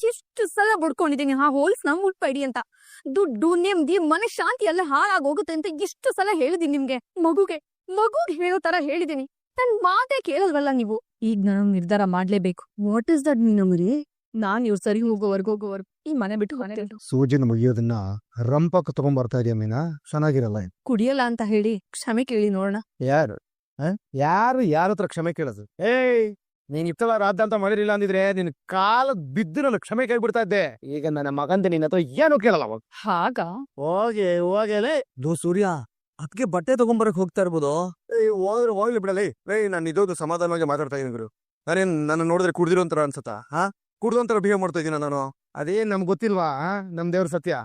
ಎಷ್ಟು ಸಲ ಬಡ್ಕೊಂಡಿದೀನಿ ಆ ಹೋಲ್ಸ್ನ ಮುಟ್ಬೇಡಿ ಅಂತ. ದುಡ್ಡು ನೆಮ್ಮದಿ ಮನೆ ಶಾಂತಿ ಎಲ್ಲ ಹಾಳಾಗೋಗುತ್ತೆ ಅಂತ ಎಷ್ಟು ಸಲ ಹೇಳಿದೀನಿ ನಿಮ್ಗೆ. ಮಗುಗೆ ಹೇಳೋ ತರ ಹೇಳಿದೀನಿ, ನನ್ ಮಾತೇ ಕೇಳಲ್ವಲ್ಲ ನೀವು. ಈಗ ನಾನು ನಿರ್ಧಾರ ಮಾಡ್ಲೇಬೇಕು. ವಾಟ್ ಇಸ್ ದಟ್ ಮೀನಮರಿ? ನಾನ್ ಇವ್ರು ಸರಿ ಹೋಗೋವರ್ಗು ಈ ಮನೆ ಬಿಟ್ಟು ಹೋಗ್ತೀನಿ. ಸೂಜಿನ ಮುಗಿಯೋದನ್ನ ರಂಪಕ್ಕೆ ತಗೊಂಡ್ಬರ್ತಾ ಇದೆಯಾ ಮೀನಾ? ಚೆನ್ನಾಗಿರಲ್ಲ ಇದು. ಕುಡಿಯಲ್ಲ ಅಂತ ಹೇಳಿ ಕ್ಷಮೆ ಕೇಳಿ ನೋಡೋಣ. ಯಾರು ಯಾರ ಹತ್ರ ಕ್ಷಮೆ ಕೇಳೋದು? ನೀನ್ ಇತ್ತಲ ರಾಧ ಅಂತ ಮಾಡಿರಿಲ್ಲ ಅಂದಿದ್ರೆ ನಿನ್ ಕಾಲ ಬಿದ್ದು ನಾನು ಕ್ಷಮೆ ಕೇಳ್ಬಿಡ್ತಾ ಇದ್ದೆ. ಈಗ ನನ್ನ ಮಗಂತ ನಿನ್ನ ಹತ್ರ ಏನು ಕೇಳಲ್ಲ ಅವಾಗ. ಹಾಗ ಹೋಗಲೇ ದೋ ಸೂರ್ಯ, ಅದಕ್ಕೆ ಬಟ್ಟೆ ತಗೊಂಬರಕ್ ಹೋಗ್ತಾ ಇರ್ಬೋದು. ಹೋಗ್ಲಿ ಬಿಡಲಿ. ನಾನು ಇದೊಂದು ಸಮಾಧಾನವಾಗಿ ಮಾತಾಡ್ತಾ ಇದೀನಿ ಗುರು. ನಾನೇನ್ ನನ್ನ ನೋಡಿದ್ರೆ ಕುಡ್ದಿರೋಂತರ ಅನ್ಸತ್ತಾ? ಕುಡ್ದೊಂತರ ಬಿಹೇವ್ ಮಾಡ್ತಾ ಇದೀನ ನಾನು? ಅದೇನ್ ನಮ್ಗೆ ಗೊತ್ತಿಲ್ವಾ ನಮ್ ದೇವ್ರ ಸತ್ಯ.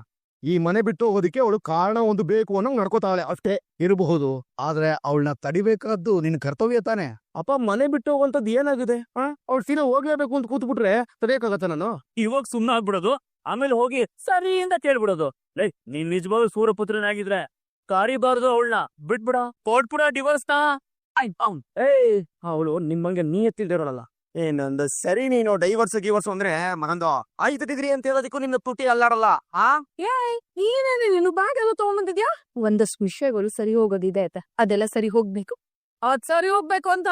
ಈ ಮನೆ ಬಿಟ್ಟು ಹೋಗೋದಿಕ್ಕೆ ಅವಳು ಕಾರಣ ಒಂದು ಬೇಕು ಅನ್ನೋ ನಡ್ಕೋತಾಳೆ ಅಷ್ಟೇ. ಇರಬಹುದು, ಆದ್ರೆ ಅವಳನ್ನ ತಡಿಬೇಕಾದ್ದು ನಿನ್ ಕರ್ತವ್ಯ ತಾನೆ. ಅಪ್ಪ ಮನೆ ಬಿಟ್ಟು ಹೋಗುವಂತದ್ದು ಏನಾಗಿದೆ? ಅವ್ಳು ಸೀದಾ ಹೋಗ್ಲೇಬೇಕು ಅಂತ ಕೂತ್ಬಿಟ್ರೆ ತಡೆಯಕ್ಕಾಗತ್ತ ನಾನು? ಇವಾಗ ಸುಮ್ನ ಆಗ್ಬಿಡೋದು, ಆಮೇಲೆ ಹೋಗಿ ಸರಿ ಅಂತ ಕೇಳ್ಬಿಡೋದು. ಲೈ, ನೀನ್ ನಿಜವಾಗ್ಲೂ ಸೂರಪುತ್ರನಾಗಿದ್ರೆ ಕಾರಿಬಾರ್ದು, ಅವಳನ್ನ ಬಿಟ್ಬಿಡ, ಕೊಟ್ಬಿಡ ಡಿವೋರ್ಸ್ ನ. ಅವಳು ನಿಮ್ಮಂಗೆ ನೀಯತ್ತಿಲ್ದಿರೋಳಲ್ಲ. ಏನಂದ ಸರಿ ನೀನು ಡೈವರ್ಸ್ ಅಂದ್ರೆ ಮಗಂದು 5 ಡಿಗ್ರಿ ಅಂತ ಹೇಳೋದಕ್ಕೂ ನಿನ್ನ ತುಟಿ ಅಲ್ಲಾಡಲ್ಲ. ನೀನು ಬ್ಯಾಗ್ ಎಲ್ಲ ತಗೊಂಬಂದಿದ್ಯಾ? ಒಂದಷ್ಟು ವಿಷಯಗಳು ಸರಿ ಹೋಗೋದಿದೆ ಆಯ್ತಾ, ಅದೆಲ್ಲ ಸರಿ ಹೋಗ್ಬೇಕು. ಅದ್ ಸರಿ ಹೋಗ್ಬೇಕು ಅಂತ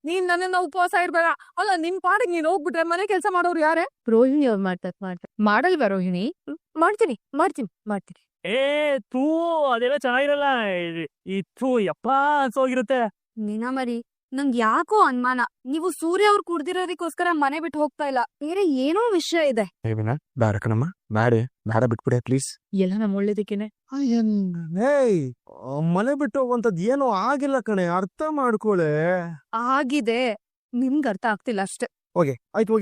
ನೀನ್ ನನ್ನನ್ನ ಉಪವಾಸ ಇರ್ಬೇಡ. ಅಲ್ಲ, ನಿನ್ ಪಾಡಿಗೆ ನೀನ್ ಹೋಗ್ಬಿಟ್ರೆ ಮನೆ ಕೆಲಸ ಮಾಡೋರು ಯಾರೇ? ರೋಹಿಣಿ ಅವ್ರು ಮಾಡ್ತಾರೆ. ಮಾಡಲ್ವಾ ರೋಹಿಣಿ? ಮಾಡ್ತೀನಿ. ತೂ ಅದೆಲ್ಲ ಚೆನ್ನಾಗಿರಲ್ಲ. ಈ ತೂ ಯಪ್ಪ ಅನ್ಸೋಗಿರುತ್ತೆ. ಮೀನಾಮರಿ, ನಂಗ್ ಯಾಕೋ ಅನುಮಾನ, ನೀವು ಸೂರ್ಯ ಅವ್ರು ಕುಡ್ದಿರೋದಕ್ಕೋಸ್ಕರ ಮನೆ ಬಿಟ್ಟು ಹೋಗ್ತಾ ಇಲ್ಲ. ಬೇರೆ ಏನೋ ವಿಷಯ ಇದೆ. ಬೇಡ ಕಣಮ್ಮ, ಬೇಡ ಬಿಟ್ಬಿಡೆ ಪ್ಲೀಸ್. ಎಲ್ಲ ನಮ್ಮ ಒಳ್ಳೇದಕ್ಕೇನೆ. ಮನೆ ಬಿಟ್ಟು ಹೋಗುವಂತದ್ ಏನೋ ಆಗಿಲ್ಲ ಕಣೆ, ಅರ್ಥ ಮಾಡ್ಕೊಳೆ. ಆಗಿದೆ, ನಿಮ್ಗೆ ಅರ್ಥ ಆಗ್ತಿಲ್ಲ ಅಷ್ಟೇ. ಆಯ್ತು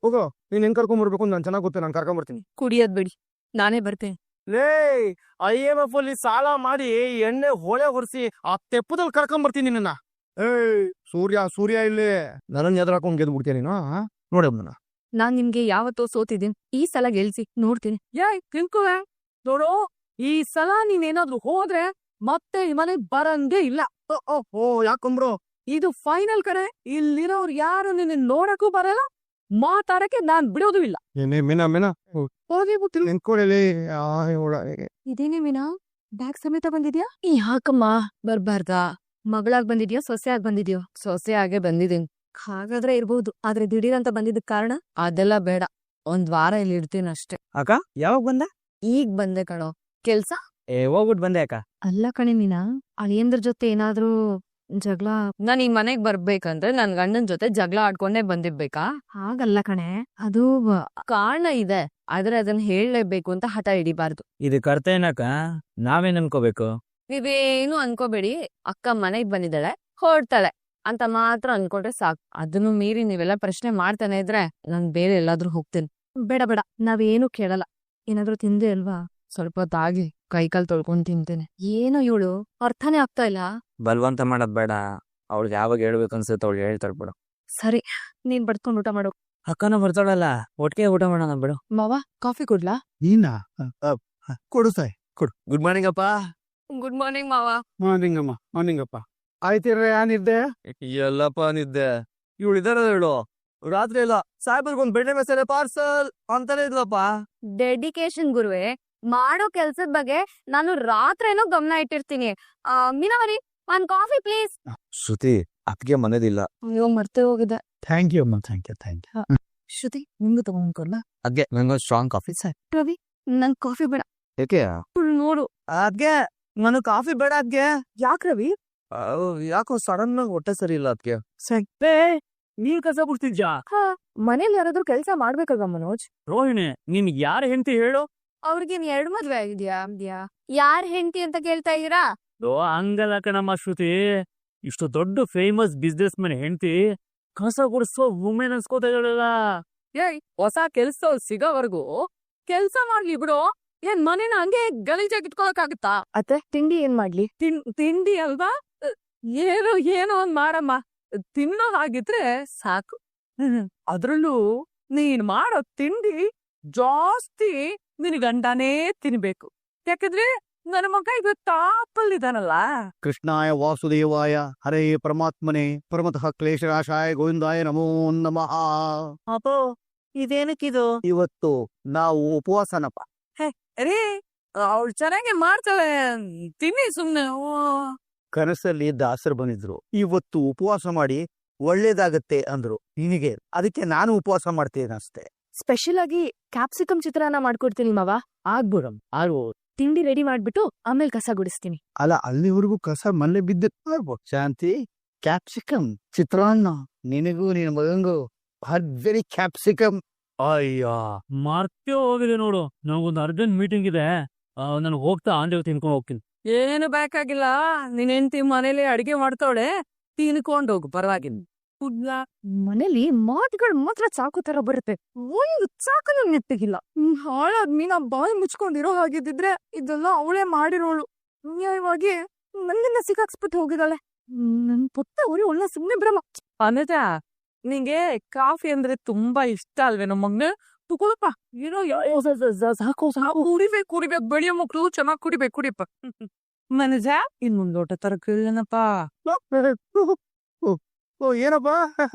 ಹೋಗೋ. ನೀನ್ ಹೆಂಗ್ ಕರ್ಕೊಂಡ್ಬರ್ಬೇಕು ನಾನ್ ಚೆನ್ನಾಗ್ ಗೊತ್ತೆ, ನಾನ್ ಕರ್ಕೊಂಡ್ಬರ್ತೀನಿ. ಕುಡಿಯೋದ್ ಬಿಡಿ, ನಾನೇ ಬರ್ತೇನೆ. IMF ಅಲ್ಲಿ ಸಾಲ ಮಾಡಿ ಎಣ್ಣೆ ಹೊಳೆ ಹೊರಿಸಿ ಆ ತೆಪ್ಪದಲ್ಲಿ ಕರ್ಕೊಂಡ್ಬರ್ತೀನಿ ನಿನ್ನ. ಸೂರ್ಯ ಇಲ್ಲಿ ನನ್ನ ಎದುರು ಹಾಕೊಂಡ್ ಗೆದ್ಬಿಡ್ತೀಯ ನೀನು? ನೋಡಮ್ಮ, ನಾನ್ ನಿಮ್ಗೆ ಯಾವತ್ತೋ ಸೋತಿದ್ದೀನಿ, ಈ ಸಲ ಗೆಲ್ಸಿ ನೋಡ್ತೀನಿ. ತಿನ್ಕೋವೆ ನೋಡು, ಈ ಸಲ ನೀನೇನಾದ್ರೂ ಹೋದ್ರೆ ಮತ್ತೆ ಈ ಮನೆಗ್ ಬರಂಗೆ ಇಲ್ಲ. ಯಾಕೊಂಬ್ರು? ಇದು ಫೈನಲ್ ಕಡೆ. ಇಲ್ಲಿರೋರು ಯಾರು ನಿನ್ನ ನೋಡಕ್ಕೂ ಬರಲ್ಲ, ಮಾತಾಡಕ್ಕೆ ನಾನ್ ಬಿಡೋದು ಇಲ್ಲ. ಇದೇನೇ ಮೀನಾ, ಬ್ಯಾಗ್ ಸಮೇತ ಬಂದಿದ್ಯಾ? ಯಾಕಮ್ಮ ಬರ್ಬಾರ್ದಾ? ಮಗಳಾಗ್ ಬಂದಿದ್ಯಾ, ಸೊಸೆಯಾಗ್ ಬಂದಿದ್ಯೋ? ಸೊಸೆಯಾಗೆ ಬಂದಿದ್ದೀನಿ. ಹಾಗಾದ್ರೆ ಇರ್ಬಹುದು, ಆದ್ರೆ ದಿಢೀರಂತ ಬಂದಿದ್ದಕ್ ಕಾರಣ? ಅದೆಲ್ಲ ಬೇಡ, 1 ವಾರ ಇಲ್ಲಿ ಇರ್ತೀನಿ ಅಷ್ಟೇ. ಅಕ್ಕ ಯಾವಾಗ ಬಂದ? ಈಗ ಬಂದೆ ಕಣೋ. ಕೆಲ್ಸ ಹೋಗ್ಬಿಟ್ಟು ಬಂದೆ ಅಕ್ಕ. ಅಲ್ಲ ಕಣೆ ಮೀನಾ, ಅಳಿಯಂದ್ರ ಜೊತೆ ಏನಾದ್ರೂ ಜಗಳ? ನಾನ್ ಈ ಮನೆಗ್ ಬರ್ಬೇಕಂದ್ರೆ ನನ್ ಗಂಡನ್ ಜೊತೆ ಜಗಳ ಆಡ್ಕೊಂಡೇ ಬಂದಿರ್ಬೇಕಾ? ಹಾಗಲ್ಲ ಕಣೆ, ಅದು ಕಾರಣ ಇದೆ, ಆದ್ರೆ ಅದನ್ನ ಹೇಳಲೇಬೇಕು ಅಂತ ಹಠ ಹಿಡಿಬಾರ್ದು. ಇದಕ್ ಅರ್ಥ ಏನಕ್ಕ? ನಾವೇನ್ ಅನ್ಕೋಬೇಕು? ನೀವೇನು ಅನ್ಕೋಬೇಡಿ. ಅಕ್ಕ ಮನೆಗ್ ಬಂದಿದ್ದಾಳೆ, ಹೊರಡ್ತಾಳೆ ಅಂತ ಮಾತ್ರ ಅನ್ಕೊಂಡ್ರೆ ಸಾಕು. ಅದನ್ನು ಮೀರಿ ನೀವೆಲ್ಲ ಪ್ರಶ್ನೆ ಮಾಡ್ತಾನೆ ಇದ್ರೆ ನಾನ್ ಬೇರೆ ಎಲ್ಲಾದ್ರೂ ಹೋಗ್ತೀನಿ. ಬೇಡ, ನಾವೇನು ಕೇಳಲ್ಲ. ಏನಾದ್ರೂ ತಿಂದೆ ಅಲ್ವಾ? ಸ್ವಲ್ಪ ಹೊತ್ತಾಗಿ ಕೈಕಾಲ್ ತೊಳ್ಕೊಂಡ್ ತಿಂತೇನೆ. ಏನು ಇವಳು ಅರ್ಥನೇ ಆಗ್ತಾ ಇಲ್ಲ. ಬಲ್ವಂತ ಮಾಡೋದ್ ಬೇಡ, ಅವಳಿಗೆ ಯಾವಾಗ ಹೇಳ್ಬೇಕು ಅನ್ಸುತ್ತೆ ಅವಳು ಹೇಳ್ತಾಳೆ ಬಿಡು. ಸರಿ, ನೀನ್ ಬಡ್ಕೊಂಡ್ ಊಟ ಮಾಡು. ಅಕ್ಕನ ಬರ್ತಾಳಲ್ಲ, ಒಟ್ಟಿಗೆ ಊಟ ಮಾಡೋಣ ಬಿಡು. ಮಾವ, ಕಾಫಿ ಕೊಡ್ಲಾ? ನೀನಾ? ಕೊಡು ಸಾಯ್, ಕೊಡು. ಗುಡ್ ಮಾರ್ನಿಂಗ್ ಅಪ್ಪ. ಗುಡ್ ಮಾರ್ನಿಂಗ್ ಮಾವ. ಮಾರ್ನಿಂಗ್ ಅಪ್ಪ. ಆಯ್ತಿರ, ಏನಿದ್ದೆ? ಎಲ್ಲಪ್ಪ ನಿದ್ದೆ. ಇವಳು ಇದಾರ ಹೇಳು, ರಾತ್ರಿ ಎಲ್ಲ ಸಾಹೇಬ್ರಿಗೊಂದ್ ಬೆಣ್ಣೆ ಮಸಾಲೆ ಪಾರ್ಸಲ್ ಅಂತಾನೆ ಇದ್ಲಪ್ಪ. ಡೆಡಿಕೇಶನ್ ಗುರುವೆ. ಮಾಡೋ ಕೆಲ್ಸದ ಬಗ್ಗೆ ನಾನು ರಾತ್ರಿನೂ ಗಮನ ಇಟ್ಟಿರ್ತೀನಿ. ಮೀನಾವರಿ, 1 ಕಾಫಿ ಪ್ಲೀಸ್. ಶ್ರುತಿ, ಅದ್ಗೆ ಮನೆದಿಲ್ಲ. ಅಯ್ಯೋ, ಮರ್ತೇ ಹೋಗಿದೆ. ಥ್ಯಾಂಕ್ ಯು ಅಮ್ಮ, ಥ್ಯಾಂಕ್ ಯು. ಶ್ರುತಿ, ನಿಮ್ಗೂ ತಗೊಂಡ್ಕೊಲ್ಲ? ಅದ್ಗೆ ನಂಗೆ ಸ್ಟ್ರಾಂಗ್ ಕಾಫಿ ಸಾಯ್. ರವಿ, ನಂಗ್ ಕಾಫಿ ಬೇಡ. ಯಾಕೆ? ನೋಡು, ಅದ್ಗೆ ನನಗ್ ಕಾಫಿ ಬೇಡ. ಅದ್ಗೆ ಯಾಕ್ ರವಿ? ಯಾಕೋ ಸಡನ್ ಆಗಿ ಹೊಟ್ಟೆ ಸರಿ ಇಲ್ಲ. ಅದ್ಗೆ ನೀನ್ ಕಸ ಬಿಡ್ತಿದ್ಯಾ? ಮನೇಲಿ ಯಾರಾದ್ರೂ ಕೆಲ್ಸ ಮಾಡ್ಬೇಕಲ್ವಾ ಮನೋಜ್? ರೋಹಿಣಿ, ನಿನ್ಗೆ ಯಾರ ಹೆಂಡತಿ ಹೇಳು? ಅವ್ರಿಗೇನ್ 2 ಮದ್ವೆ ಆಗಿದ್ಯಾ? ಯಾರ್ ಹೆಂಡತಿ ಅಂತ ಕೇಳ್ತಾ ಇದೀರಾ? ಹಂಗಲ್ಲ ಕಣಮ್ಮ ಶ್ರುತಿ, ಇಷ್ಟು ದೊಡ್ಡ ಫೇಮಸ್ ಬಿಸ್ನೆಸ್ ಮನ್ ಹೆಂಡತಿ ಕಸ ಗುಡಿಸೋ ವುಮೆನ್ ಅನ್ಸ್ಕೋತಾ ಇದ್ದಾಳಲ್ಲ. ಹೊಸ ಕೆಲ್ಸ ಸಿಗೋವರೆಗೂ ಕೆಲ್ಸ ಮಾಡ್ಲಿ ಬಿಡು. ಏನ್ ಮನೇನ ಹಂಗೆ ಗಲೀಜಾಗಿ ಇಟ್ಕೊಳಕಾಗುತ್ತಾ? ಅತ್ತೆ, ತಿಂಡಿ ಏನ್ ಮಾಡ್ಲಿ? ತಿಂಡಿ ಅಲ್ವಾ, ಏನೋ ಒಂದ್ ಮಾಡಮ್ಮ. ತಿನ್ನೋ ಹಾಗಿದ್ರೆ ಸಾಕು. ಅದ್ರಲ್ಲೂ ನೀನ್ ಮಾಡೋ ತಿಂಡಿ ಜಾಸ್ತಿ ನಿನ್ ಗಂಡನೇ ತಿನ್ಬೇಕು. ಯಾಕಂದ್ರೆ ನನ್ನ ಮಗ ಈಗ ತಾಪಲ್ಲಿದಾನಲ್ಲ. ಕೃಷ್ಣಾಯ ವಾಸುದೇವಾಯ ಹರೇ ಪರಮಾತ್ಮನೇ ಪರಮತಃ ಕ್ಲೇಶರಾಶಾಯ ಗೋವಿಂದಾಯ ನಮೋ ನಮಃ. ಅಪ್ಪೋ, ಇದೇನಕ್ಕಿದು? ಇವತ್ತು ನಾವು ಉಪವಾಸನಪ್ಪ. ರೀ ಅವಳು ಚೆನ್ನಾಗಿ ಮಾಡ್ತಾಳೆ, ತಿನ್ನಿ ಸುಮ್ನೆ. ಕನಸಲ್ಲಿ ದಾಸರು ಬಂದಿದ್ರು, ಇವತ್ತು ಉಪವಾಸ ಮಾಡಿ ಒಳ್ಳೇದಾಗತ್ತೆ ಅಂದ್ರು ನಿನಗೆ, ಅದಕ್ಕೆ ನಾನು ಉಪವಾಸ ಮಾಡ್ತೇನೆ ಅಷ್ಟೇ. ಸ್ಪೆಷಲ್ ಆಗಿ ಕ್ಯಾಪ್ಸಿಕಮ್ ಚಿತ್ರಾನ್ನ ಮಾಡ್ಕೊಡ್ತೀನಿ ಮಾವ. ಆಗ್ಬಿಡಮ್ ಆರು. ತಿಂಡಿ ರೆಡಿ ಮಾಡ್ಬಿಟ್ಟು ಆಮೇಲೆ ಕಸ ಗುಡಿಸ್ತೀನಿ. ಅಲ್ಲ, ಅಲ್ಲಿವರೆಗೂ ಕಸ ಮನೆ ಬಿದ್ದ ಶಾಂತಿ. ಕ್ಯಾಪ್ಸಿಕಮ್ ಚಿತ್ರಾನ್ನ ನಿನಗೂ ನಿನ್ನ ಮಗಂಗೂ ಭರ್ಜರಿ ಕ್ಯಾಪ್ಸಿಕಮ್. ಅಯ್ಯ ಮರ್ತೇ ಹೋಗಿದೆ ನೋಡು, ನನಗೊಂದು ಅರ್ಜೆಂಟ್ ಮೀಟಿಂಗ್ ಇದೆ, ನಾನು ಹೋಗ್ತಾ ಆಂಡೆ ತಿನ್ಕೊಂಡು ಹೋಗ್ತೀನಿ. ಏನು ಬೇಕಾಗಿಲ್ಲ, ನಿನ್ ಹೆಂಡತಿ ಮನೇಲಿ ಅಡಿಗೆ ಮಾಡ್ತಾವಳೆ, ತಿನ್ಕೊಂಡ್ ಹೋಗು, ಪರವಾಗಿಲ್ಲ. ಮನೇಲಿ ಮಾತುಗಳು ಮಾತ್ರ ಚಾಕು ತರ ಬರುತ್ತೆ, ಒಂದು ಚಾಕನು ನೆಟ್ಟಗಿಲ್ಲ. ಹಾಳಾದ್ ಮೀನಾ ಬಾಯಿ ಮುಚ್ಕೊಂಡಿರೋ ಹಾಗಿದ್ದಿದ್ರೆ ಇದೆಲ್ಲ ಅವಳೇ ಮಾಡಿರೋಳು. ನ್ಯಾಯವಾಗಿ ನನ್ನನ್ನ ಸಿಕ್ಕಾಕ್ಸ್ಬಿಟ್ಟು ಹೋಗಿದ್ದಾಳೆ. ನನ್ ಪುಟ್ಟ ಊರಿ ಒಳ್ಳೆ ಸುಮ್ನೆ ಬಿಡಲ್ಲ. ಅನಜ, ನಿಂಗೆ ಕಾಫಿ ಅಂದ್ರೆ ತುಂಬಾ ಇಷ್ಟ ಅಲ್ವೇ ನಮ್ಮಗ್ನ? ತಗೊಳಪ್ಪ, ಏನೋ ಸಾಕು ಸಾಕು, ಕುಡಿಬೇಕು, ಬೆಳೆಯೋ ಮಕ್ಳು ಚೆನ್ನಾಗ್ ಕುಡಿಬೇಕು. ಮನಜ, ಇನ್ ಮುಂದ್ ಲೋಟ ತರ ಕೇಳನಪ್ಪ. ಓ ಏನಪ್ಪಾ,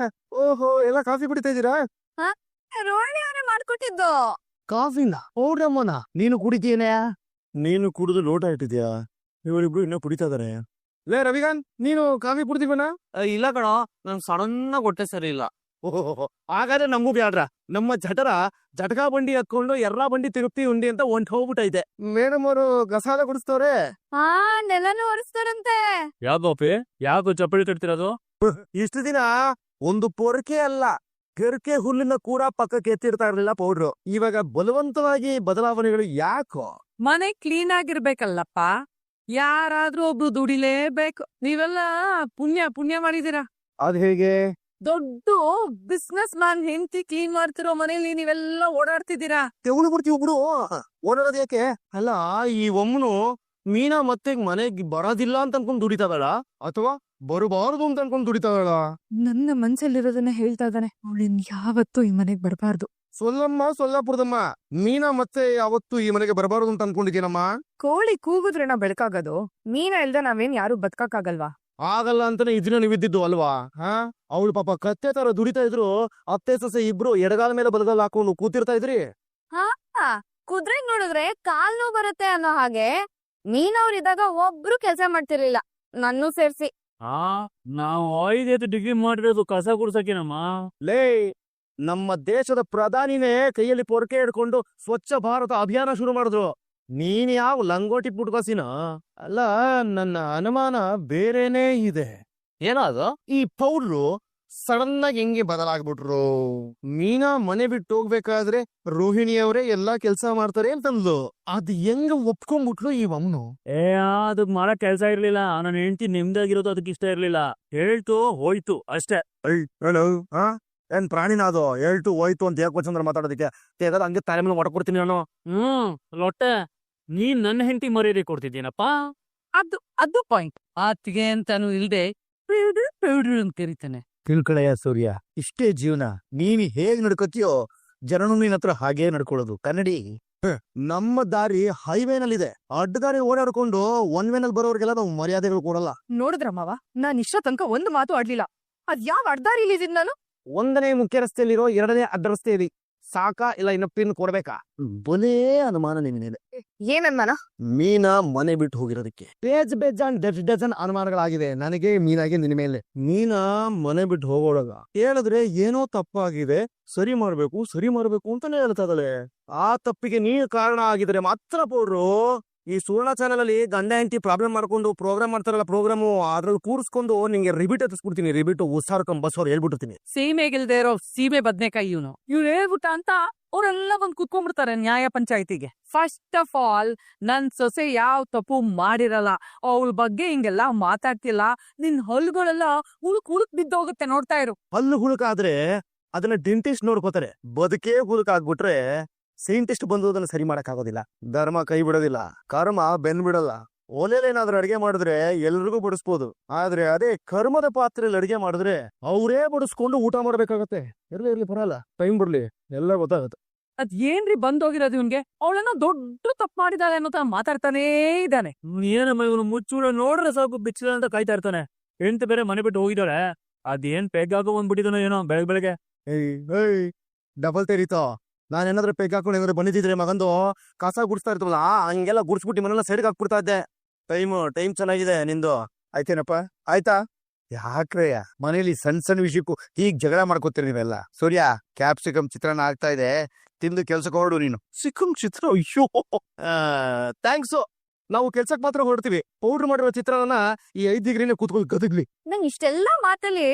ಓಹೋ ಎಲ್ಲ ಕಾಫಿ ಕುಡಿತಾ ಇದೀರಾ? ರೋಹಿಣಿ ಅವರೇ ಮಾಡ್ಕೊಟ್ಟಿದ್ದು ಕಾಫಿನ? ಓಡ್ರಮ್ಮನ ನೀನು ಕುಡಿತೀಯನೇ? ನೀನು ಕುಡಿದು ಲೋಟ ಇಟ್ಟಿದ್ಯಾ? ಇವರಿಬ್ರು ಇನ್ನೂ ಕುಡಿತಾ ಇದಾರೆ. ಲೇ ರವಿಕಾಂತ್, ನೀನು ಕಾಫಿ ಕುಡ್ದಿವನ? ಇಲ್ಲ ಕಣೋ, ನನ್ ಸಡನ್ನ ಹೊಟ್ಟೆ ಸರಿ ಇಲ್ಲ. ಓಹೋ, ಹಾಗಾದ್ರೆ ನಮಗೂ ಬ್ಯಾಡ್ರ. ನಮ್ಮ ಜಟಕಾ ಬಂಡಿ ಹತ್ಕೊಂಡು ಎರ್ರಾ ಬಂಡಿ ತಿರುಪ್ತಿ ಉಂಡಿ ಅಂತ ಒಂದ್ ಹೋಗ್ಬಿಟ್ಟೈತೆ. ಮೇಡಮ್ ಅವರು ಗಸಾಲ ಕುಡಿಸ್ತವ್ರೆ. ನೆಲನು ಒರೆಸ್ತಾರಂತೆ. ಯಾಕೋಪಿ, ಯಾಕೋ ಚಪ್ಪಲಿ ತಡ್ತಿರೋದು? ಇಷ್ಟು ದಿನ ಒಂದು ಪೊರಕೆ ಅಲ್ಲ, ಕೆರ್ಕೆ ಹುಲ್ಲಿನ ಕೂಡ ಪಕ್ಕಕ್ಕೆ ಎತ್ತಿರ್ತಾ ಇರ್ಲಿಲ್ಲ ಪೌಡ್ರು. ಇವಾಗ ಬಲವಂತವಾಗಿ ಬದಲಾವಣೆಗಳು ಯಾಕೋ? ಮನೆ ಕ್ಲೀನ್ ಆಗಿರ್ಬೇಕಲ್ಲಪ್ಪ, ಯಾರಾದ್ರೂ ಒಬ್ರು ದುಡಿಲೇಬೇಕು. ನೀವೆಲ್ಲ ಪುಣ್ಯ ಮಾಡಿದೀರಾ. ಅದ್ ಹೇಗೆ? ದೊಡ್ಡ ಬಿಸ್ನೆಸ್ ಮ್ಯಾನ್ ಹೆಂಡತಿ ಕ್ಲೀನ್ ಮಾಡ್ತಿರೋ ಮನೇಲಿ ನೀವೆಲ್ಲ ಓಡಾಡ್ತಿದ್ದೀರಾ. ತೆವಳು ಬಿಡ್ತೀವಿ ಬಿಡು, ಓಡಾಡೋದ್ ಯಾಕೆ? ಅಲ್ಲ, ಈ ಒಮ್ಮನು ಮೀನಾ ಮತ್ತೆ ಮನೆಗ್ ಬರೋದಿಲ್ಲ ಅಂತ ಅನ್ಕೊಂಡ್ ದುಡಿತಾಳ, ಅಥವಾ ಬರಬಾರದು ಅಂತ ಅನ್ಕೊಂಡ್ ದುಡಿತಾಳ? ನನ್ನ ಮನ್ಸಲ್ಲಿರೋದನ್ನ ಹೇಳ್ತಾ ಇದ್ದಾನೆ. ಅವಳಿನ್ ಯಾವತ್ತೂ ಈ ಮನೆಗ್ ಬರಬಾರ್ದು. ಸೊಲ್ಲಮ್ಮ, ಸೊಲ್ಲಾಪುರದಮ್ಮ, ಮೀನಾ ಮತ್ತೆ ಯಾವತ್ತು ಈ ಮನೆಗೆ ಬರಬಾರದು ಅಂತ ಅನ್ಕೊಂಡಿದ್ದೀನಮ್ಮ. ಕೋಳಿ ಕೂಗುದ್ರೇನ ಬೆಳಕಾಗೋದು? ಮೀನ ಇಲ್ದ ನಾವೇನ್ ಯಾರು ಬದುಕಕ್ಕಾಗಲ್ವಾ? ಆಗಲ್ಲ ಅಂತಾನೆ ಇದನ್ನ ನೀವಿದ್ದಿದ್ದು ಅಲ್ವಾ? ಅವಳು ಪಾಪ ಕತ್ತೆ ತರ ದುಡಿತಾ ಇದ್ರು, ಅತ್ತೆ ಸೊಸೆ ಇಬ್ರು ಎಡಗಾಲ ಮೇಲೆ ಬಲಗಾಲ ಹಾಕೊಂಡು ಕೂತಿರ್ತಾ ಇದ್ರಿ. ಕುದುರೆ ನೋಡಿದ್ರೆ ಕಾಲ್ ನೋವು ಬರುತ್ತೆ ಅನ್ನೋ ಹಾಗೆ ಮೀನವ್ರಿದ್ದಾಗ ಒಬ್ರು ಕೆಲಸ ಮಾಡ್ತಿರ್ಲಿಲ್ಲ, ನನ್ನೂ ಸೇರ್ಸಿ. ನಾವು 5 ಡಿಗ್ರಿ ಮಾಡಿರೋದು ಕಸ ಗುಡ್ಸಕ್ಕೇನಮ್ಮ. ಲೇ, ನಮ್ಮ ದೇಶದ ಪ್ರಧಾನಿನೇ ಕೈಯಲ್ಲಿ ಪೊರಕೆ ಹಿಡ್ಕೊಂಡು ಸ್ವಚ್ಛ ಭಾರತ ಅಭಿಯಾನ ಶುರು ಮಾಡಿದ್ರು. ನೀನ್ ಯಾವ ಲಂಗೋಟಿ ಪುಟ್ಕಾಸಿನ? ಅಲ್ಲ, ನನ್ನ ಅನುಮಾನ ಬೇರೆನೇ ಇದೆ. ಏನಾದ ಈ ಪೌಡ್ರು ಸಡನ್ ಆಗಿ ಹೆಂಗೆ ಬದಲಾಗ್ಬಿಟ್ರು? ಮೀನಾ ಮನೆ ಬಿಟ್ಟು ಹೋಗ್ಬೇಕಾದ್ರೆ ರೋಹಿಣಿಯವರೇ ಎಲ್ಲಾ ಕೆಲ್ಸ ಮಾಡ್ತಾರೆ ಅಂತಂದ್ಲು. ಅದ್ ಹೆಂಗ ಒಪ್ಕೊಂಡ್ಬಿಟ್ಲು ಈ ಒಮ್ನು? ಅದಕ್ ಮಾಡಕ್ ಕೆಲ್ಸ ಇರ್ಲಿಲ್ಲ, ನನ್ನ ಹೆಂಡತಿ ನಿಮ್ದಾಗಿರೋದು ಅದಕ್ಕೆ ಇಷ್ಟ ಇರ್ಲಿಲ್ಲ. ಹೇಳ್ತು ಹೋಯ್ತು ಅಷ್ಟೇ. ಹೇಳು, ಏನ್ ಪ್ರಾಣಿನ ಅದು? ಹೇಳ್ತು ಹೋಯ್ತು ಅಂತ ಯಾಕೆ ವಚಂದ್ರ ಮಾತಾಡೋದಕ್ಕೆ? ಹಂಗೆ ತಲೆ ಮೇಲೆ ಹೊಡ್ಕೊಡ್ತೀನಿ ನಾನು. ಲೊಟ್ಟೆ, ನೀನ್ ನನ್ನ ಹೆಂಡತಿ ಮರ್ಯಾದೆ ಕೊಡ್ತಿದ್ದೀನಪ್ಪ. ಅದು ಪಾಯಿಂಟ್. ಆತಿಗೆ ಅಂತಾನು ಇಲ್ದೆ ಅಂತ ಕರೀತಾನೆ. ತಿಳ್ಕಳೆಯ ಸೂರ್ಯ, ಇಷ್ಟೇ ಜೀವನ. ನೀನ್ ಹೇಗ್ ನಡ್ಕೋತೀಯೋ ಜನನು ನಿನ್ ಹತ್ರ ಹಾಗೇ ನಡ್ಕೊಳ್ಳೋದು. ಕನ್ನಡಿ, ನಮ್ಮ ದಾರಿ ಹೈವೇನಲ್ಲಿದೆ, ಅಡ್ಡದಾರಿ ಓಡಾಡ್ಕೊಂಡು ಒನ್ ವೇನಲ್ಲಿ ಬರೋರ್ಗೆಲ್ಲ ನಾವು ಮರ್ಯಾದೆಗಳು ಕೊಡಲ್ಲ. ನೋಡಿದ್ರ ಮಾವ, ನಾನ್ ಇಷ್ಟ ತನಕ ಒಂದು ಮಾತು ಆಡ್ಲಿಲ್ಲ. ಅದ್ ಯಾವ ಅಡ್ದಾರಿಲಿ ಇದೀನಿ ನಾನು? 1ನೇ ಮುಖ್ಯ ರಸ್ತೆಯಲ್ಲಿರೋ 2ನೇ ಅಡ್ಡ ರಸ್ತೆಯಲ್ಲಿ ಸಾಕಾ ಇಲ್ಲ ಇನ್ನ ಪಿನ್ ಕೊಡ್ಬೇಕಾ? ಬಲೇ ಅನುಮಾನ ನಿನ್ನ ಮೇಲೆ. ಏನ್ ಅನುಮಾನ? ಮೀನಾ ಮನೆ ಬಿಟ್ಟು ಹೋಗಿರೋದಕ್ಕೆ ಬೇಜಾನ್ ಡಜನ್ ಅನುಮಾನಗಳಾಗಿದೆ ನನಗೆ ಮೀನಾಗೆ ನಿನ್ನ ಮೇಲೆ. ಮೀನಾ ಮನೆ ಬಿಟ್ಟು ಹೋಗೋಳಗ ಹೇಳಿದ್ರೆ ಏನೋ ತಪ್ಪಾಗಿದೆ, ಸರಿ ಮಾಡ್ಬೇಕು ಅಂತಾನೆ ಹೇಳ್ತಾ ಇದ್ದಾಳೆ. ಆ ತಪ್ಪಿಗೆ ನೀನು ಕಾರಣ ಆಗಿದ್ರೆ ಮಾತ್ರ ಪೌಡ್ರು ಈ ಸುವರ್ಣ ಚಾನಲ್ ಅಲ್ಲಿ ಗಂಡ ಹೆಂಡತಿ ಪ್ರಾಬ್ಲಮ್ ಮಾಡ್ಕೊಂಡು ಪ್ರೋಗ್ರಾಮ್ ಮಾಡ್ತಾರಲ್ಲ, ಪ್ರೋಗ್ರಾಮು ಅದ್ರಲ್ಲಿ ಕೂರಿಸ್ಕೊಂಡು ನಿಂಗೆ ರಿಬಿಟ್ ಎತ್ತಿಸ್ಬಿಡ್ತೀನಿ. ರಿಬಿಟ್ ಉಸಾರ್ಕೊಂಡ್ ಬಸ್ ಅವ್ರು ಹೇಳ್ಬಿಟ್ಟಿರ್ತೀನಿ. ಸೀಮೆಗಿಲ್ದೇ ಇರೋ ಸೀಮೆ ಬದ್ನೆಕಾಯಿ ಇವ್ನು ಹೇಳ್ಬಿಟ್ಟ ಅಂತ ಅವರೆಲ್ಲ ಬಂದ್ ಕುತ್ಕೊಂಡ್ಬಿಡ್ತಾರೆ ನ್ಯಾಯ ಪಂಚಾಯತಿಗೆ. ಫಸ್ಟ್ ಆಫ್ ಆಲ್, ನನ್ ಸೊಸೆ ಯಾವ ತಪ್ಪು ಮಾಡಿರಲ್ಲ, ಅವಳ ಬಗ್ಗೆ ಹಿಂಗೆಲ್ಲ ಮಾತಾಡ್ತಿಲ್ಲ. ನಿನ್ ಹಲ್ಲುಗಳೆಲ್ಲ ಹುಳುಕ್ ಬಿದ್ದೋಗುತ್ತೆ, ನೋಡ್ತಾ ಇರು. ಹಲ್ಲು ಹುಳುಕಾದ್ರೆ ಅದನ್ನ ಡೆಂಟಿಸ್ಟ್ ನೋಡ್ಕೋತಾರೆ, ಬದುಕೇ ಹುಳುಕಾಗ್ಬಿಟ್ರೆ ಸೈಂಟಿಸ್ಟ್ ಬಂದು ಅದನ್ನ ಸರಿ ಮಾಡಕ್ ಆಗೋದಿಲ್ಲ. ಧರ್ಮ ಕೈ ಬಿಡೋದಿಲ್ಲ, ಕರ್ಮ ಬೆನ್ ಬಿಡಲ್ಲ. ಒಲೆಲೇನಾದ್ರೂ ಅಡಿಗೆ ಮಾಡಿದ್ರೆ ಎಲ್ರಿಗೂ ಬಡಿಸ್ಬೋದು, ಆದ್ರೆ ಅದೇ ಕರ್ಮದ ಪಾತ್ರೆಯಲ್ಲಿ ಅಡಿಗೆ ಮಾಡಿದ್ರೆ ಅವರೇ ಬಡಿಸ್ಕೊಂಡು ಊಟ ಮಾಡ್ಬೇಕಾಗತ್ತೆ. ಇರ್ಲಿ ಬರಲ್ಲ, ಟೈಮ್ ಬರ್ಲಿ, ಎಲ್ಲ ಗೊತ್ತಾಗತ್ತೆ. ಅದ್ ಏನ್ರಿ ಬಂದೋಗಿರೋದು ಇವ್ನ್ಗೆ? ಅವಳನ್ನ ದೊಡ್ಡ ತಪ್ಪು ಮಾಡಿದಾಳೆ ಅನ್ನೋ ಮಾತಾಡ್ತಾನೇ ಇದ್ದಾನೆ. ಏನಮ್ಮ ಇವನು ಮುಚ್ಚೂಡ ನೋಡ್ರೆ ಸಾಕು ಬಿಚ್ಚಿಲ್ಲ ಅಂತ ಕಾಯ್ತಾ ಇರ್ತಾನೆ. ಹೆಂಡತಿ ಬೇರೆ ಮನೆ ಬಿಟ್ಟು ಹೋಗಿದ್ದಾಳೆ, ಅದೇನ್ ಪೆಗ್ಗಾಗೋ ಬಂದ್ಬಿಟ್ಟಿದಾನೋ ಏನೋ ಬೆಳಗ್ಗೆ. ಡಬಲ್ ತೆರೀತೋ. ನಾನೇನಾದ್ರೂ ಪೆಗ್ ಹಾಕೊಂಡು ಏನಾದ್ರು ಬಂದಿದ್ರೆ ಮಗಂದು ಕಸ ಗುಡಿಸ್ತಾ ಇರ್ತವಲ್ಲ ಹಂಗೆಲ್ಲ ಗುಡಿಸ್ಬಿಟ್ಟು ಮನೆಲ್ಲ ಸೈಡ್ಗೆ ಹಾಕ್ಬಿಡ್ತಾ ಇದ್ದೆ. ಟೈಮ್ ಚೆನ್ನಾಗಿದೆ ನಿಂದು. ಆಯ್ತೇನಪ್ಪ? ಆಯ್ತಾ? ಯಾಕ್ರಯ್ಯ ಮನೇಲಿ ಸಣ್ಣ ಸಣ್ಣ ವಿಷಯಕ್ಕೂ ಹೀಗ್ ಜಗಳ ಮಾಡ್ಕೋತೀರಿ ನೀವೆಲ್ಲ. ಸೂರ್ಯ, ಕ್ಯಾಪ್ಸಿಕಮ್ ಚಿತ್ರಾನ್ನ ಆಗ್ತಾ ಇದೆ, ತಿಂದು ಕೆಲ್ಸಕ್ಕೆ ಹೊರಡು ನೀನು. ಸಿಕ್ಕಂ ಚಿತ್ರ, ಅಯ್ಯೋ ಥ್ಯಾಂಕ್ಸು. ನಾವು ಕೆಲ್ಸಕ್ಕೆ ಮಾತ್ರ ಹೊರಡ್ತೀವಿ. ಪೌಡ್ರ್ ಮಾಡಿರೋ ಚಿತ್ರಾನ್ನ ಈ 5 ಡಿಗ್ರಿನೇ ಕೂತ್ಕೊಂಡು ಗದಗ್ಲಿ. ನಂಗ್ ಇಷ್ಟೆಲ್ಲಾ ಮಾತಲ್ಲಿ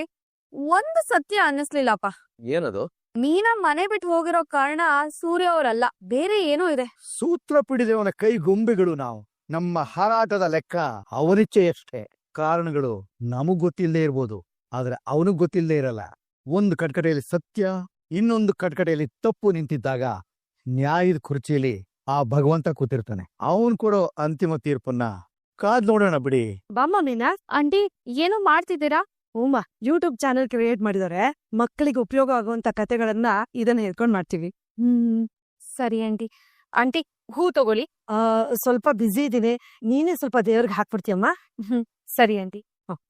ಒಂದು ಸತ್ಯ ಅನ್ನಿಸ್ಲಿಲ್ಲಪ್ಪ. ಏನದು? ಮೀನಾ ಮನೆ ಬಿಟ್ಟು ಹೋಗಿರೋ ಕಾರಣ ಸೂರ್ಯ ಅವರಲ್ಲ, ಬೇರೆ ಏನೋ ಇದೆ. ಸೂತ್ರ ಪಿಡಿದವನ ಕೈ ಗೊಂಬೆಗಳು ನಾವು. ನಮ್ಮ ಹಾರಾಟದ ಲೆಕ್ಕ ಅವನಿಚ್ಛೆಯಷ್ಟೇ. ಕಾರಣಗಳು ನಮಗ್ ಗೊತ್ತಿಲ್ಲದೆ ಇರ್ಬೋದು, ಆದ್ರೆ ಅವನಿಗ್ ಗೊತ್ತಿಲ್ಲದೆ ಇರಲ್ಲ. ಒಂದು ಕಟ್ಕಟೆಯಲ್ಲಿ ಸತ್ಯ, ಇನ್ನೊಂದು ಕಟ್ಕಟೆಯಲ್ಲಿ ತಪ್ಪು ನಿಂತಿದ್ದಾಗ ನ್ಯಾಯದ ಕುರ್ಚಿಯಲ್ಲಿ ಆ ಭಗವಂತ ಕೂತಿರ್ತಾನೆ. ಅವನ್ ಕೊಡೋ ಅಂತಿಮ ತೀರ್ಪನ್ನ ಕಾದ್ ನೋಡೋಣ ಬಿಡಿ. ಬಾಮ್ಮ ಮೀನಾ. ಆಂಟಿ, ಏನೋ ಮಾಡ್ತಿದ್ದೀರಾ? ಹೂಮ್ಮ, ಯೂಟ್ಯೂಬ್ ಚಾನೆಲ್ ಕ್ರಿಯೇಟ್ ಮಾಡಿದಾರೆ. ಮಕ್ಕಳಿಗೆ ಉಪಯೋಗ ಆಗುವಂತ ಕತೆಗಳನ್ನ ಇದನ್ನ ಹೇಳ್ಕೊಂಡ್ ಮಾಡ್ತೀವಿ. ಸರಿ ಆಂಟಿ. ಆಂಟಿ, ಹೂ ತಗೊಳ್ಳಿ. ಸ್ವಲ್ಪ ಬ್ಯುಸಿ ಇದೀನಿ, ನೀನೇ ಸ್ವಲ್ಪ ದೇವ್ರಿಗೆ ಹಾಕ್ಬಿಡ್ತೀಯಮ್ಮ. ಸರಿ ಆಂಟಿ.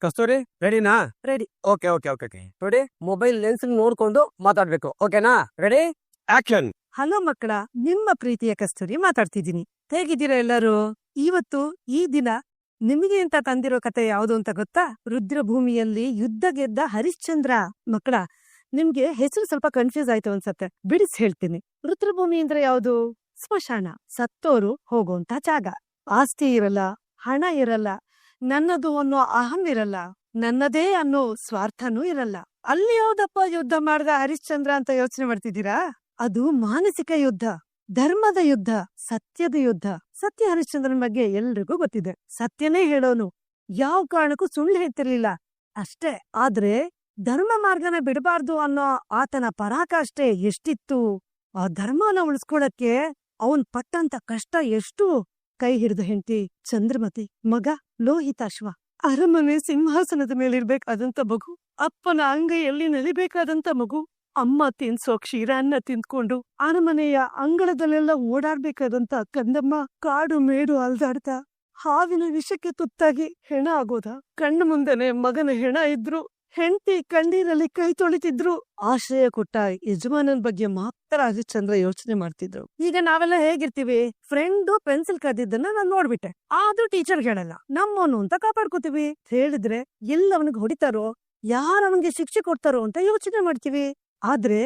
ಕಸ್ತೂರಿ ರೆಡಿನಾ? Ready. Okay okay okay okay ನೋಡಿ, ಮೊಬೈಲ್ ಲೆನ್ಸ್ ನೋಡ್ಕೊಂಡು ಮಾತಾಡ್ಬೇಕು. ಓಕೆನಾ? Ready, action. ಹಲೋ ಮಕ್ಕಳ, ನಿಮ್ಮ ಪ್ರೀತಿಯ ಕಸ್ತೂರಿ ಮಾತಾಡ್ತಿದ್ದೀನಿ. ಹೇಗಿದ್ದೀರಾ ಎಲ್ಲರೂ? ಇವತ್ತು ಈ ದಿನ ನಿಮಗೆ ಅಂತ ತಂದಿರೋ ಕತೆ ಯಾವುದು ಅಂತ ಗೊತ್ತಾ? ರುದ್ರಭೂಮಿಯಲ್ಲಿ ಯುದ್ಧ ಗೆದ್ದ ಹರಿಶ್ಚಂದ್ರ. ಮಕ್ಕಳ, ನಿಮ್ಗೆ ಹೆಸರು ಸ್ವಲ್ಪ ಕನ್ಫ್ಯೂಸ್ ಆಯ್ತು ಅನ್ಸತ್ತೆ, ಬಿಡಿಸಿ ಹೇಳ್ತೀನಿ. ರುದ್ರಭೂಮಿ ಅಂದ್ರೆ ಯಾವುದು? ಸ್ಮಶಾನ, ಸತ್ತೋರು ಹೋಗುವಂತ ಜಾಗ. ಆಸ್ತಿ ಇರಲ್ಲ, ಹಣ ಇರಲ್ಲ, ನನ್ನದು ಅನ್ನೋ ಅಹಂ ಇರಲ್ಲ, ನನ್ನದೇ ಅನ್ನೋ ಸ್ವಾರ್ಥನೂ ಇರಲ್ಲ. ಅಲ್ಲಿ ಯಾವ್ದಪ್ಪ ಯುದ್ಧ ಮಾಡ್ದ ಹರಿಶ್ಚಂದ್ರ ಅಂತ ಯೋಚನೆ ಮಾಡ್ತಿದ್ದೀರಾ? ಅದು ಮಾನಸಿಕ ಯುದ್ಧ, ಧರ್ಮದ ಯುದ್ಧ, ಸತ್ಯದ ಯುದ್ಧ. ಸತ್ಯ ಹರಿಶ್ಚಂದ್ರನ್ ಬಗ್ಗೆ ಎಲ್ರಿಗೂ ಗೊತ್ತಿದೆ. ಸತ್ಯನೇ ಹೇಳೋನು, ಯಾವ ಕಾರಣಕ್ಕೂ ಸುಳ್ಳು ಹೇಳ್ತಿರ್ಲಿಲ್ಲ ಅಷ್ಟೇ. ಆದ್ರೆ ಧರ್ಮ ಮಾರ್ಗನ ಬಿಡಬಾರ್ದು ಅನ್ನೋ ಆತನ ಪರಾಕಾಷ್ಠೆ ಎಷ್ಟಿತ್ತು. ಆ ಧರ್ಮನ ಉಳಿಸ್ಕೊಳಕ್ಕೆ ಅವನ್ ಪಟ್ಟಂತ ಕಷ್ಟ ಎಷ್ಟು. ಕೈ ಹಿಡಿದು ಹೆಂಡತಿ ಚಂದ್ರಮತಿ, ಮಗ ಲೋಹಿತಾಶ್ವ, ಅರಮನೆ ಸಿಂಹಾಸನದ ಮೇಲಿರ್ಬೇಕಾದಂತ ಮಗು, ಅಪ್ಪನ ಅಂಗೈಯಲ್ಲಿ ನಲಿಬೇಕಾದಂತ ಮಗು, ಅಮ್ಮ ತಿನ್ಸೋ ಕ್ಷೀರಾನ್ನ ತಿಂದ್ಕೊಂಡು ಅರಮನೆಯ ಅಂಗಳದಲ್ಲೆಲ್ಲ ಓಡಾಡ್ಬೇಕಾದಂತ ಕಂದಮ್ಮ, ಕಾಡು ಮೇಡು ಅಲ್ದಾಡ್ತಾ ಹಾವಿನ ವಿಷಕ್ಕೆ ತುತ್ತಾಗಿ ಹೆಣ ಆಗೋದ. ಕಣ್ಣು ಮುಂದೆನೆ ಮಗನ ಹೆಣ ಇದ್ರು, ಹೆಂಡತಿ ಕಣ್ಣೀರಲ್ಲಿ ಕೈ ತೊಳಿತಿದ್ರು. ಆಶ್ರಯ ಕೊಟ್ಟ ಯಜಮಾನನ್ ಬಗ್ಗೆ ಮಾತ್ರ ಹರಿಶ್ಚಂದ್ರ ಯೋಚನೆ ಮಾಡ್ತಿದ್ರು. ಈಗ ನಾವೆಲ್ಲ ಹೇಗಿರ್ತೀವಿ? ಫ್ರೆಂಡು ಪೆನ್ಸಿಲ್ ಕದ್ದಿದ್ದನ್ನ ನಾನ್ ನೋಡ್ಬಿಟ್ಟೆ, ಆದ್ರೂ ಟೀಚರ್ ಹೇಳಲ್ಲ, ನಮ್ಮವನು ಅಂತ ಕಾಪಾಡ್ಕೋತೀವಿ. ಹೇಳಿದ್ರೆ ಎಲ್ಲ ಅವನಿಗೆ ಹೊಡಿತಾರೋ, ಯಾರು ಅವನಿಗೆ ಶಿಕ್ಷೆ ಕೊಡ್ತಾರೋ ಅಂತ ಯೋಚನೆ ಮಾಡ್ತೀವಿ. ಆದ್ರೆ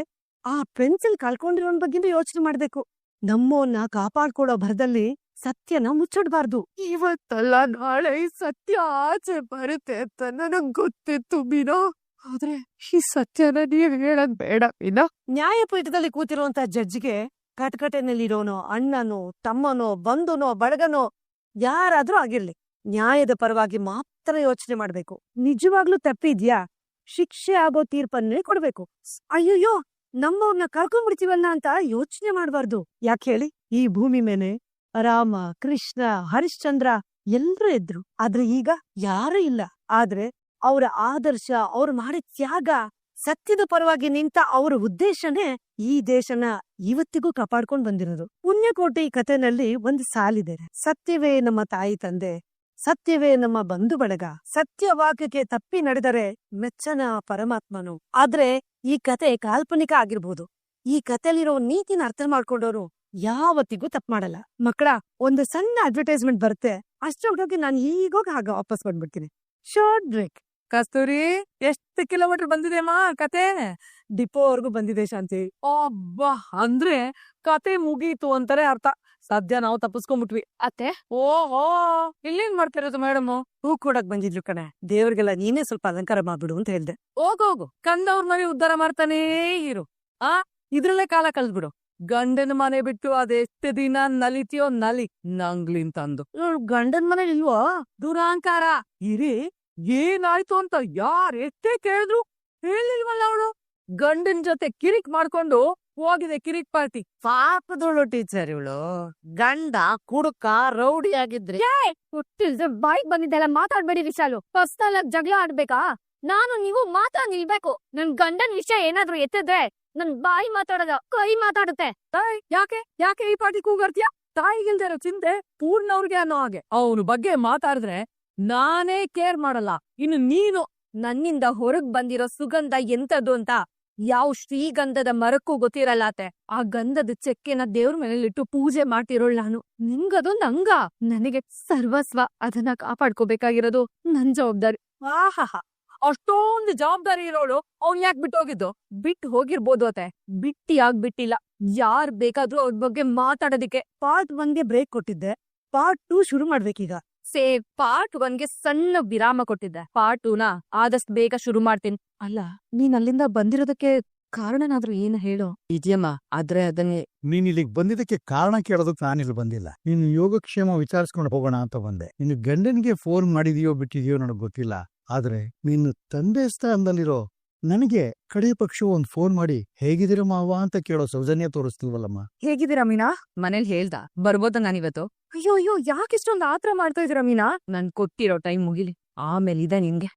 ಆ ಪೆನ್ಸಿಲ್ ಕಳ್ಕೊಂಡಿರೋನ್ ಬಗ್ಗೆನೂ ಯೋಚನೆ ಮಾಡ್ಬೇಕು. ನಮ್ಮವನ್ನ ಕಾಪಾಡ್ಕೊಳ್ಳೋ ಭರದಲ್ಲಿ ಸತ್ಯನ ಮುಚ್ಚಿಡ್ಬಾರ್ದು. ಇವತ್ತಲ್ಲ ನಾಳೆ ಈ ಸತ್ಯ ಆಚೆ ಬರುತ್ತೆ ಅಂತ ನನಗ್ ಗೊತ್ತಿತ್ತು ಮೀನಾ. ಆದ್ರೆ ಈ ಸತ್ಯನ ನೀವ್ ಹೇಳದ್ ಬೇಡ ಮೀನಾ. ನ್ಯಾಯಪೀಠದಲ್ಲಿ ಕೂತಿರುವಂತ ಜಡ್ಜ್ಗೆ ಕಟಕಟೆನಲ್ಲಿರೋನೋ ಅಣ್ಣನೋ ತಮ್ಮನೋ ಬಂಧುನೋ ಬಳಗನೋ ಯಾರಾದ್ರೂ ಆಗಿರ್ಲಿ, ನ್ಯಾಯದ ಪರವಾಗಿ ಮಾತ್ರ ಯೋಚನೆ ಮಾಡ್ಬೇಕು. ನಿಜವಾಗ್ಲೂ ತಪ್ಪಿದ್ಯಾ, ಶಿಕ್ಷೆ ಆಗೋ ತೀರ್ಪನ್ನೇ ಕೊಡ್ಬೇಕು. ಅಯ್ಯಯ್ಯೋ, ನಮ್ಮವ್ರನ್ನ ಕರ್ಕೊಂಡ್ಬಿಡ್ತೀವಲ್ಲ ಅಂತ ಯೋಚನೆ ಮಾಡ್ಬಾರ್ದು. ಯಾಕೆ ಹೇಳಿ? ಈ ಭೂಮಿ ಮೇಲೆ ರಾಮ, ಕೃಷ್ಣ, ಹರಿಶ್ಚಂದ್ರ ಎಲ್ರೂ ಇದ್ರು, ಆದ್ರೆ ಈಗ ಯಾರೂ ಇಲ್ಲ. ಆದ್ರೆ ಅವರ ಆದರ್ಶ, ಅವ್ರು ಮಾಡಿದ ತ್ಯಾಗ, ಸತ್ಯದ ಪರವಾಗಿ ನಿಂತ ಅವರ ಉದ್ದೇಶನೇ ಈ ದೇಶನ ಇವತ್ತಿಗೂ ಕಾಪಾಡ್ಕೊಂಡ್ ಬಂದಿರೋದು. ಪುಣ್ಯಕೋಟಿ ಕಥೆನಲ್ಲಿ ಒಂದು ಸಾಲಿದೆ, ಸತ್ಯವೇ ನಮ್ಮ ತಾಯಿ ತಂದೆ, ಸತ್ಯವೇ ನಮ್ಮ ಬಂಧು ಬಳಗ, ಸತ್ಯವಾಕ್ಯಕ್ಕೆ ತಪ್ಪಿ ನಡೆದರೆ ಮೆಚ್ಚನ ಪರಮಾತ್ಮನು. ಆದ್ರೆ ಈ ಕತೆ ಕಾಲ್ಪನಿಕ ಆಗಿರ್ಬೋದು. ಈ ಕಥೆಲಿರೋ ನೀತಿನ ಅರ್ಥ ಮಾಡ್ಕೊಂಡವ್ರು ಯಾವತ್ತಿಗೂ ತಪ್ಪು ಮಾಡಲ್ಲ. ಮಕ್ಕಳ, ಒಂದು ಸಣ್ಣ ಅಡ್ವರ್ಟೈಸ್ಮೆಂಟ್ ಬರುತ್ತೆ, ಅಷ್ಟೊಳಗೆ ನಾನು ಈಗೋಗ ಹಾಗ ವಾಪಸ್ ಬಂದ್ಬಿಡ್ತೀನಿ. Short break. ಕಸ್ತೂರಿ, ಎಷ್ಟು ಕಿಲೋಮೀಟರ್ ಬಂದಿದೆ ಅಮ್ಮ ಕತೆ? ಡಿಪೋವರೆಗೂ ಬಂದಿದೆ ಶಾಂತಿ. ಅಬ್ಬಾ, ಅಂದ್ರೆ ಕತೆ ಮುಗೀತು ಅಂತಾರೆ ಅರ್ಥ. ಸದ್ಯ ನಾವು ತಪ್ಪಿಸ್ಕೊಂಡ್ಬಿಟ್ವಿ. ಅತ್ತೆ, ಓಹೋ, ಇಲ್ಲೇನ್ ಮಾಡ್ತಿರೋದು ಮೇಡಮ್? ಹೂ ಕೊಡಕ್ ಬಂದಿದ್ಲು ಕಣೆ. ದೇವ್ರಿಗೆಲ್ಲ ನೀನೇ ಸ್ವಲ್ಪ ಅಲಂಕಾರ ಮಾಡ್ಬಿಡು ಅಂತ ಹೇಳ್ದೆ. ಹೋಗೋಗು, ಕಂದವ್ರ ಮನೆ ಉದ್ಧಾರ ಮಾಡ್ತಾನೇ ಇರು. ಇದ್ರಲ್ಲೇ ಕಾಲ ಕಳ್ದ್ಬಿಡು. ಗಂಡನ ಮನೆ ಬಿಟ್ಟು ಅದೆಷ್ಟು ದಿನ ನಲಿತೀಯೋ ನಲಿ, ನಂಗ್ಲಿಂತಂದು. ಗಂಡನ್ ಮನೆ ಇಲ್ವೋ? ದುರಾಂಕಾರ. ಇರಿ, ಏನಾಯ್ತು ಅಂತ ಯಾರ್ ಎಷ್ಟೇ ಕೇಳಿದ್ರು ಹೇಳಿಲ್ವಲ್ಲ ಅವಳು. ಗಂಡನ್ ಜೊತೆ ಕಿರಿಕ್ ಮಾಡ್ಕೊಂಡು ಹೋಗಿದೆ ಕಿರಿಕ್ ಪಾರ್ಟಿ. ಪಾಪದೋಳು ಟೀಚರ್ ಇವಳು. ಗಂಡ ಕುಡುಕ ರೌಡಿ ಆಗಿದ್ರಿ. ಹುಟ್ಟಿಲ್ದೆ ಬಾಯಿಗೆ ಬಂದಿದ್ದೆಲ್ಲ ಮಾತಾಡ್ಬೇಡಿ ವಿಶಾಲು. ಪರ್ಸನಲ್ ಆಗಿ ಜಗಳ ಆಡ್ಬೇಕಾ? ನಾನು ನೀವು ಮಾತಾ ನಿಲ್ಬೇಕು. ನನ್ ಗಂಡನ್ ವಿಷಯ ಏನಾದ್ರು ಎತ್ತಿದ್ರೆ ನನ್ ಬಾಯಿ ಮಾತಾಡದ ಕೈ ಮಾತಾಡುತ್ತೆ. ಯಾಕೆ ಈ ಪಾರ್ಟಿ ಕೂಗಾಡ್ತೀಯ? ತಾಯಿಗಿಲ್ದೇ ಇರೋ ಚಿಂತೆ ಪೂರ್ಣವ್ರಿಗೆ ಅನ್ನೋ ಹಾಗೆ ಅವನು ಬಗ್ಗೆ ಮಾತಾಡಿದ್ರೆ ನಾನೇ ಕೇರ್ ಮಾಡಲ್ಲ. ಇನ್ನು ನೀನು ನನ್ನಿಂದ ಹೊರಗ್ ಬಂದಿರೋ ಸುಗಂಧ ಎಂತದ್ದು ಅಂತ ಯಾವ ಶ್ರೀಗಂಧದ ಮರಕ್ಕೂ ಗೊತ್ತಿರಲ್ಲ ಅತ್ತೆ. ಆ ಗಂಧದ ಚೆಕ್ಕೆನ ದೇವ್ರ ಮನೇಲಿಟ್ಟು ಪೂಜೆ ಮಾಡ್ತಿರೋಳ್ ನಾನು. ನಿಂಗದೊಂದ್ ಅಂಗ, ನನಗೆ ಸರ್ವಸ್ವ. ಅದನ್ನ ಕಾಪಾಡ್ಕೋಬೇಕಾಗಿರೋದು ನನ್ ಜವಾಬ್ದಾರಿ. ಆಹಾಹಾ, ಅಷ್ಟೊಂದು ಜವಾಬ್ದಾರಿ ಇರೋಳು ಅವ್ನ್ ಯಾಕೆ ಬಿಟ್ಟು ಹೋಗಿದ್ದು? ಬಿಟ್ಟು ಹೋಗಿರ್ಬೋದು ಅತ್ತೆ, ಬಿಟ್ಟಿಲ್ಲ. ಯಾರ್ ಬೇಕಾದ್ರೂ ಅವ್ರ ಬಗ್ಗೆ ಮಾತಾಡೋದಿಕ್ಕೆ. ಪಾರ್ಟ್ 1ಗೆ ಬ್ರೇಕ್ ಕೊಟ್ಟಿದ್ದೆ, ಪಾರ್ಟ್ 2 ಶುರು ಮಾಡ್ಬೇಕೀಗ. ಪಾರ್ಟ್ 1ಗೆ ಸಣ್ಣ ವಿರಾಮ ಕೊಟ್ಟಿದ್ದೆ. ಪಾರ್ಟ್ 2ನ ಆದಷ್ಟು ಬೇಗ ಶುರು ಮಾಡ್ತೀನಿ. ಅಲ್ಲ, ನೀನ್ ಅಲ್ಲಿಂದ ಬಂದಿರೋದಕ್ಕೆ ಕಾರಣನಾದ್ರೂ ಏನು ಹೇಳು. ಇದೆಯಮ್ಮ, ಆದ್ರೆ ಅದನ್ನೇ ನೀನ್ ಇಲ್ಲಿಗೆ ಬಂದಿದ್ದಕ್ಕೆ ಕಾರಣ ಕೇಳೋದಕ್ಕೆ ನಾನಿಲ್ಲಿ ಬಂದಿಲ್ಲ. ನೀನು ಯೋಗಕ್ಷೇಮ ವಿಚಾರಿಸ್ಕೊಂಡು ಹೋಗೋಣ ಅಂತ ಬಂದೆ. ನೀನು ಗಂಡನಿಗೆ ಫೋನ್ ಮಾಡಿದೀಯೋ ಬಿಟ್ಟಿದೆಯೋ ನನಗೆ ಗೊತ್ತಿಲ್ಲ. ಆದ್ರೆ ನೀನು ತಂದೆ ಸ್ಥಾನದಲ್ಲಿರೋ ನನಗೆ ಕಡೆ ಪಕ್ಷ ಒಂದ್ ಫೋನ್ ಮಾಡಿ ಹೇಗಿದ್ದೀರ ಮಾವ ಅಂತ ಕೇಳೋ ಸೌಜನ್ಯ ತೋರಿಸ್ತಿಲ್ವಲ್ಲಮ್ಮ. ಹೇಗಿದ್ದೀರಾ ಮೀನಾ? ಮನೇಲಿ ಹೇಳ್ದ ಬರ್ಬೋದ ನಾನಿವತ್ತು? ಅಯ್ಯೋ ಯಾಕೆ ಇಷ್ಟೊಂದು ಆತರ ಮಾಡ್ತಾ ಇದೀರಾ ಮೀನಾ? ನನ್ ಕೊಟ್ಟಿರೋ ಟೈಮ್ ಮುಗಿಲಿ, ಆಮೇಲೆ ಇದೆ ನಿನ್ಗೆ.